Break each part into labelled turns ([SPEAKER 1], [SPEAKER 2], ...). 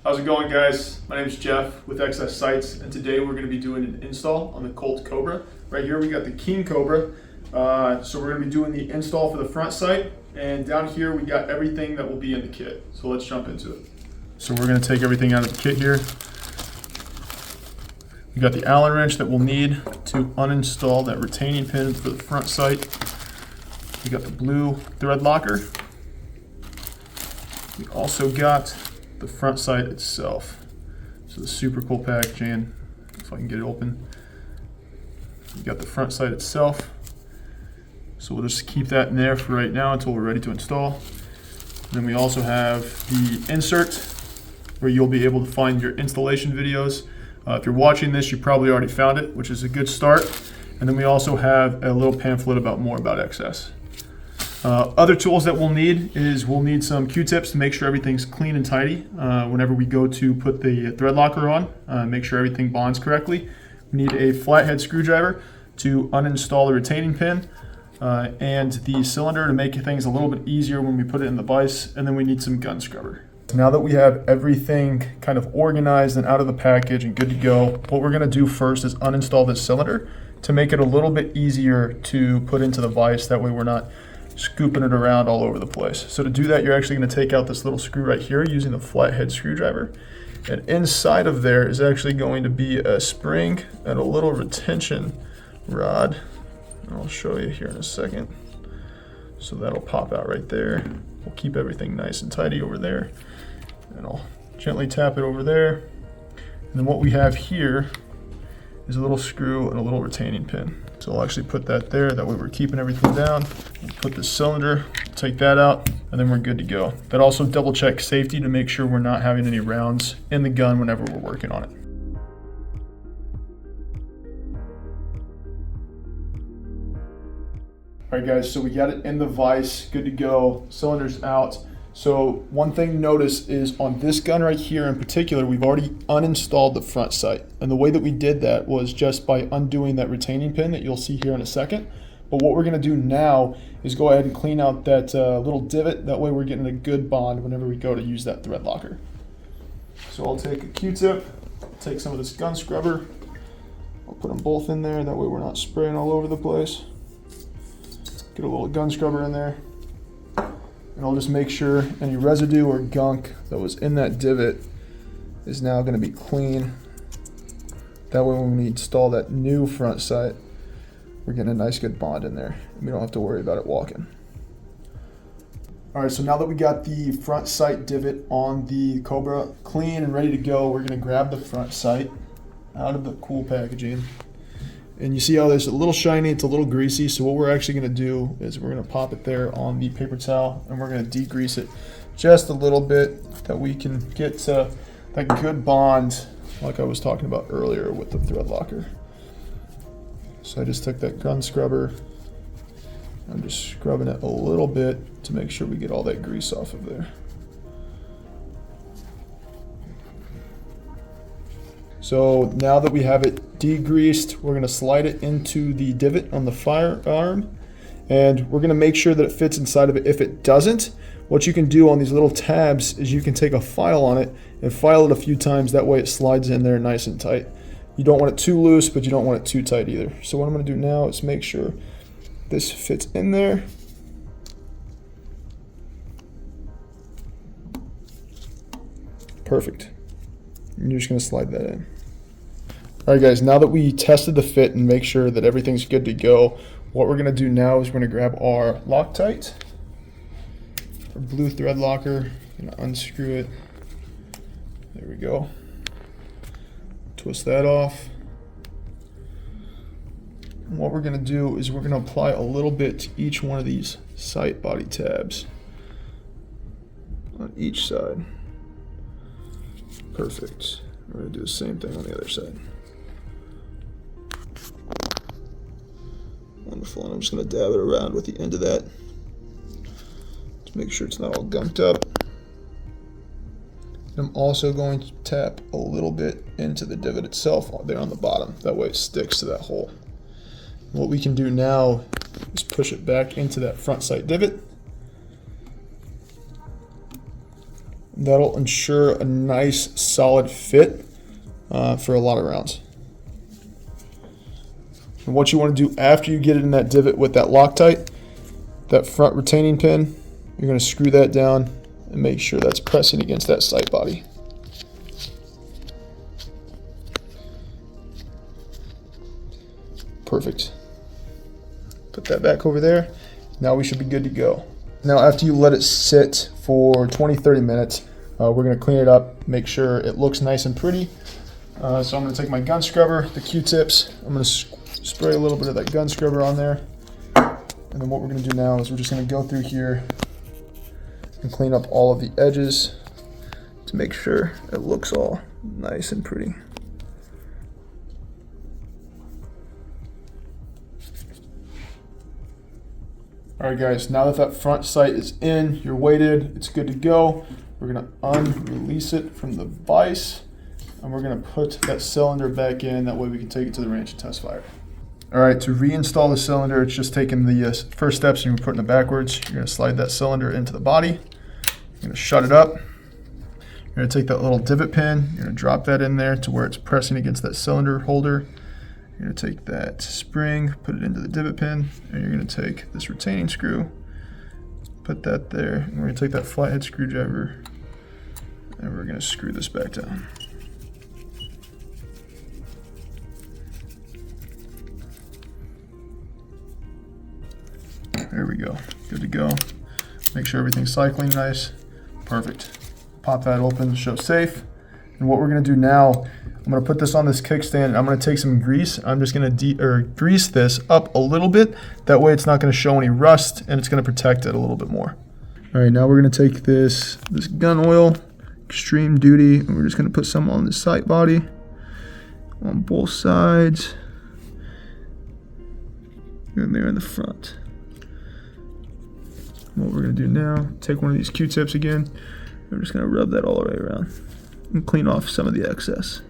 [SPEAKER 1] How's it going, guys? My name is Jeff with XS Sights, and today we're going to be doing an install on the Colt Cobra. Right here we got the King Cobra, so we're going to be doing the install for the front sight, and down here we got everything that will be in the kit. So let's jump into it. So we're going to take everything out of the kit here. We got the Allen wrench that we'll need to uninstall that retaining pin for the front sight. We got the blue thread locker. We also got the front sight itself. So the super cool packaging, if I can get it open. We got the front sight itself. So we'll just keep that in there for right now until we're ready to install. And then we also have the insert where you'll be able to find your installation videos. If you're watching this, you probably already found it, which is a good start. And then we also have a little pamphlet about more about XS. Other tools that we'll need is we'll need some Q-tips to make sure everything's clean and tidy whenever we go to put the thread locker on, make sure everything bonds correctly. We need a flathead screwdriver to uninstall the retaining pin and the cylinder to make things a little bit easier when we put it in the vise, and then we need some gun scrubber. Now that we have everything kind of organized and out of the package and good to go, what we're gonna do first is uninstall this cylinder to make it a little bit easier to put into the vise. That way we're not scooping it around all over the place. So to do that, you're actually gonna take out this little screw right here using the flathead screwdriver. And inside of there is actually going to be a spring and a little retention rod. I'll show you here in a second. So that'll pop out right there. We'll keep everything nice and tidy over there. And I'll gently tap it over there. And then what we have here is a little screw and a little retaining pin. So I'll actually put that there, that way we're keeping everything down. We'll put the cylinder, take that out, and then we're good to go. That also double check safety to make sure we're not having any rounds in the gun whenever we're working on it. All right guys, so we got it in the vise, good to go, cylinder's out. So one thing to notice is on this gun right here in particular, we've already uninstalled the front sight. And the way that we did that was just by undoing that retaining pin that you'll see here in a second. But what we're gonna do now is go ahead and clean out that little divot. That way we're getting a good bond whenever we go to use that thread locker. So I'll take a Q-tip, take some of this gun scrubber. I'll put them both in there, that way we're not spraying all over the place. Get a little gun scrubber in there. And I'll just make sure any residue or gunk that was in that divot is now going to be clean. That way when we install that new front sight, we're getting a nice good bond in there. We don't have to worry about it walking. All right, so now that we got the front sight divot on the Cobra clean and ready to go, we're going to grab the front sight out of the cool packaging. And you see how it's a little shiny, it's a little greasy. So what we're actually gonna do is we're gonna pop it there on the paper towel and we're gonna degrease it just a little bit that we can get that good bond like I was talking about earlier with the thread locker. So I just took that gun scrubber. I'm just scrubbing it a little bit to make sure we get all that grease off of there. So now that we have it degreased, we're gonna slide it into the divot on the firearm, and we're gonna make sure that it fits inside of it. If it doesn't, what you can do on these little tabs is you can take a file on it and file it a few times. That way it slides in there nice and tight. You don't want it too loose, but you don't want it too tight either. So what I'm gonna do now is make sure this fits in there. Perfect. And you're just gonna slide that in. All right guys, now that we tested the fit and make sure that everything's good to go, what we're gonna do now is we're gonna grab our Loctite, our blue thread locker, gonna unscrew it. There we go. Twist that off. And what we're gonna do is we're gonna apply a little bit to each one of these sight body tabs on each side. Perfect. We're gonna do the same thing on the other side. Wonderful, and I'm just gonna dab it around with the end of that to make sure it's not all gunked up. I'm also going to tap a little bit into the divot itself there on the bottom. That way it sticks to that hole. What we can do now is push it back into that front sight divot. That'll ensure a nice solid fit for a lot of rounds. And what you want to do after you get it in that divot with that Loctite, that front retaining pin, you're going to screw that down and make sure that's pressing against that sight body. Perfect. Put that back over there. Now we should be good to go. Now after you let it sit for 20-30 minutes, we're going to clean it up, make sure it looks nice and pretty. So I'm going to take my gun scrubber, the Q-tips, I'm going to spray a little bit of that gun scrubber on there. And then what we're going to do now is we're just going to go through here and clean up all of the edges to make sure it looks all nice and pretty. All right guys, now that front sight is in, you're weighted, it's good to go. We're gonna unrelease it from the vise and we're gonna put that cylinder back in, that way we can take it to the range and test fire. All right, to reinstall the cylinder, it's just taking the first steps and you're putting it backwards. You're gonna slide that cylinder into the body. You're gonna shut it up. You're gonna take that little divot pin, you're gonna drop that in there to where it's pressing against that cylinder holder. You're gonna take that spring, put it into the divot pin, and you're gonna take this retaining screw, put that there, and we're gonna take that flathead screwdriver, and we're gonna screw this back down. There we go, good to go. Make sure everything's cycling nice, perfect. Pop that open, show safe. And what we're gonna do now, I'm gonna put this on this kickstand and I'm gonna take some grease. I'm just gonna grease this up a little bit. That way it's not gonna show any rust and it's gonna protect it a little bit more. All right, now we're gonna take this gun oil, extreme duty, and we're just gonna put some on the sight body, on both sides, and there in the front. What we're gonna do now, take one of these Q-tips again. I'm just gonna rub that all the way around and clean off some of the excess.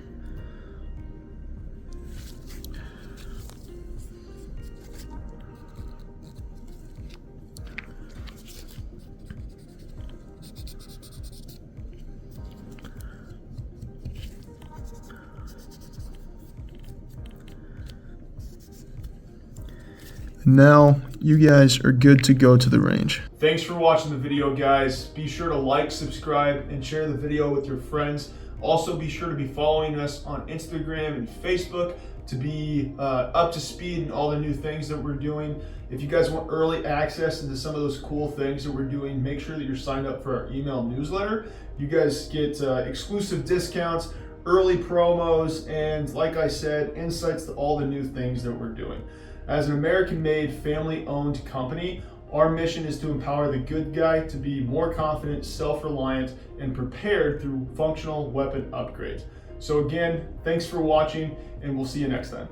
[SPEAKER 1] Now you guys are good to go to the range. Thanks for watching the video, guys. Be sure to like, subscribe, and share the video with your friends. Also, be sure to be following us on Instagram and Facebook to be up to speed in all the new things that we're doing. If you guys want early access into some of those cool things that we're doing, make sure that you're signed up for our email newsletter. You guys get exclusive discounts, early promos, and like I said, insights to all the new things that we're doing. As an American-made, family-owned company, our mission is to empower the good guy to be more confident, self-reliant, and prepared through functional weapon upgrades. So again, thanks for watching, and we'll see you next time.